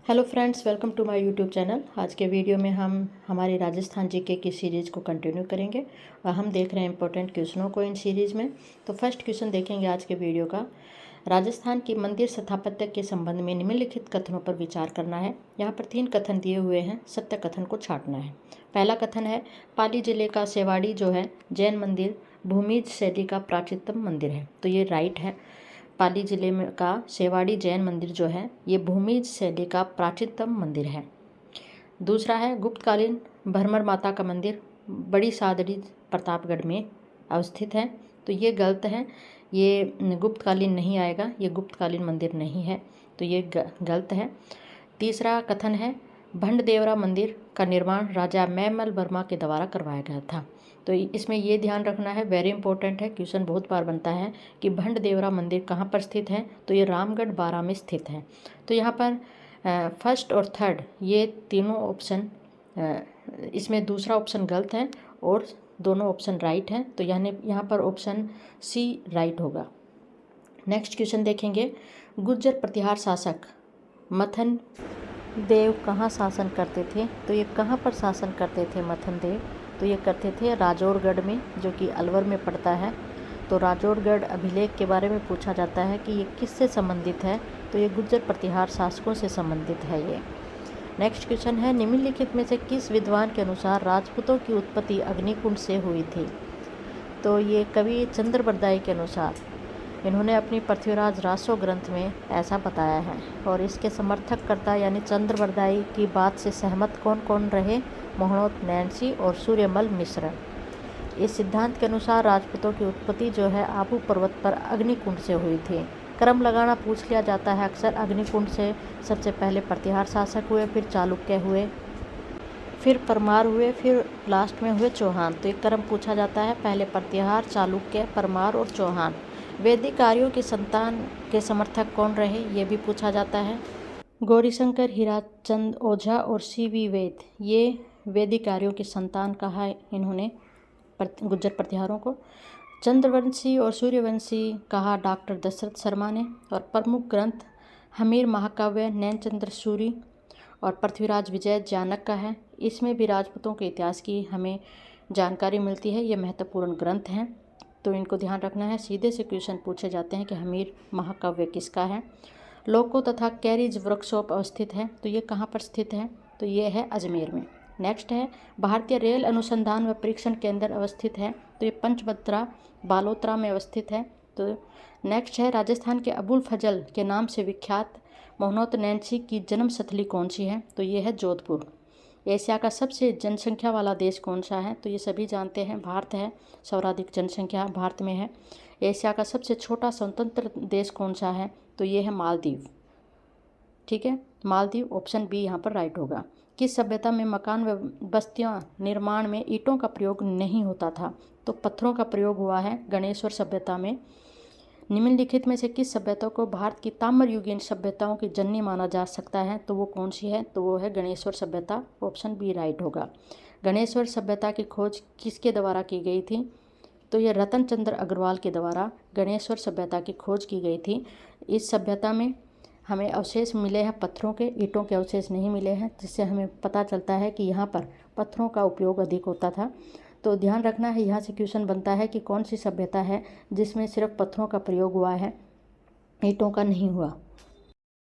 Hello friends, welcome to my YouTube channel. आज के video में हम हमारी राजस्थान जीके की सीरीज़ को कंटिन्यू करेंगे और हम देख रहे हैं इंपॉर्टेंट क्वेश्चनों को इन सीरीज़ में। तो फर्स्ट क्वेश्चन देखेंगे आज के वीडियो का। राजस्थान की मंदिर स्थापत्य के संबंध में निम्नलिखित कथनों पर विचार करना है। यहाँ पर 3 कथन दिए हुए हैं, सत्य कथन को छांटना है। पहला कथन है, पाली जिले का सेवाड़ी जो है जैन मंदिर भूमिज शैली का प्राचीनतम मंदिर है। तो ये राइट है। पाली जिले में का सेवाड़ी जैन मंदिर जो है ये भूमिज शैली का प्राचीनतम मंदिर है। दूसरा है, गुप्तकालीन भरमर माता का मंदिर बड़ी सादड़ी प्रतापगढ़ में अवस्थित है। तो ये गलत है, ये गुप्तकालीन नहीं आएगा, ये गुप्तकालीन मंदिर नहीं है, तो ये गलत है। तीसरा कथन है, भंडदेवरा मंदिर का निर्माण राजा मैमल वर्मा के द्वारा करवाया गया था। तो इसमें ये ध्यान रखना है, वेरी इंपॉर्टेंट है, क्वेश्चन बहुत बार बनता है कि भंडदेवरा मंदिर कहाँ पर स्थित है। तो ये रामगढ़ बारा में स्थित है। तो यहाँ पर फर्स्ट और थर्ड ये तीनों ऑप्शन, इसमें दूसरा ऑप्शन गलत है और दोनों ऑप्शन राइट हैं। तो यानी यहाँ पर ऑप्शन सी राइट होगा। नेक्स्ट क्वेश्चन देखेंगे, गुर्जर प्रतिहार शासक मथन देव कहाँ शासन करते थे। तो ये कहाँ पर शासन करते थे मथन देव। तो ये करते थे राजौरगढ़ में, जो कि अलवर में पड़ता है। तो राजौरगढ़ अभिलेख के बारे में पूछा जाता है कि ये किससे संबंधित है। तो ये गुर्जर प्रतिहार शासकों से संबंधित है ये। नेक्स्ट क्वेश्चन है, निम्नलिखित में से किस विद्वान के अनुसार राजपूतों की उत्पत्ति अग्निकुंड से हुई थी। तो ये कवि चंद्रबरदाई के अनुसार इन्होंने अपनी पृथ्वीराज रासो ग्रंथ में ऐसा बताया है। और इसके समर्थककर्ता यानी चंद्रबरदाई की बात से सहमत कौन कौन रहे, मोहनोत नैन्सी और सूर्यमल मिश्र। इस सिद्धांत के अनुसार राजपूतों की उत्पत्ति जो है आबू पर्वत पर अग्निकुंड से हुई थी। क्रम लगाना पूछ लिया जाता है अक्सर। अग्निकुंड से सबसे पहले प्रतिहार शासक हुए, फिर चालुक्य हुए, फिर परमार हुए, फिर लास्ट में हुए चौहान। तो एक क्रम पूछा जाता है, पहले प्रतिहार, चालुक्य, परमार और चौहान। वैदिक आर्यों की संतान के समर्थक कौन रहे, ये भी पूछा जाता है। गौरीशंकर, हीराचंद ओझा और सी.वी. वैद, ये वैदिक आर्यों की संतान कहा है इन्होंने गुर्जर प्रतिहारों को। चंद्रवंशी और सूर्यवंशी कहा डॉक्टर दशरथ शर्मा ने। और प्रमुख ग्रंथ हमीर महाकाव्य नैनचंद्र सूरी और पृथ्वीराज विजय जानक का है। इसमें भी राजपूतों के इतिहास की हमें जानकारी मिलती है। ये महत्वपूर्ण ग्रंथ हैं, तो इनको ध्यान रखना है। सीधे से क्वेश्चन पूछे जाते हैं कि हमीर महाकाव्य किसका है। लोको तथा कैरिज वर्कशॉप अवस्थित है। तो ये कहाँ पर स्थित है। तो ये है अजमेर में। नेक्स्ट है, भारतीय रेल अनुसंधान व परीक्षण केंद्र अवस्थित है। तो ये पंचभद्रा बालोतरा में अवस्थित है। तो नेक्स्ट है, राजस्थान के अबुल फजल के नाम से विख्यात मोहनोत नैन्सी की जन्म स्थली कौन सी है। तो ये है जोधपुर। एशिया का सबसे जनसंख्या वाला देश कौन सा है। तो ये सभी जानते हैं, भारत है। सर्वाधिक जनसंख्या भारत में है। एशिया का सबसे छोटा स्वतंत्र देश कौन सा है। तो ये है मालदीव। ठीक है, मालदीव, ऑप्शन बी यहाँ पर राइट होगा। किस सभ्यता में मकान व बस्तियाँ निर्माण में ईंटों का प्रयोग नहीं होता था। तो पत्थरों का प्रयोग हुआ है गणेश्वर सभ्यता में। निम्नलिखित में से किस सभ्यता को भारत की ताम्रयुगीन सभ्यताओं की जननी माना जा सकता है। तो वो कौन सी है। तो वो है गणेश्वर सभ्यता, ऑप्शन बी राइट होगा। गणेश्वर सभ्यता की खोज किसके द्वारा की गई थी। तो ये रतन चंद्र अग्रवाल के द्वारा गणेश्वर सभ्यता की खोज की गई थी। इस सभ्यता में हमें अवशेष मिले हैं पत्थरों के, ईंटों के अवशेष नहीं मिले हैं, जिससे हमें पता चलता है कि यहाँ पर पत्थरों का उपयोग अधिक होता था। तो ध्यान रखना है, यहाँ से क्वेश्चन बनता है कि कौन सी सभ्यता है जिसमें सिर्फ पत्थरों का प्रयोग हुआ है, ईंटों का नहीं हुआ।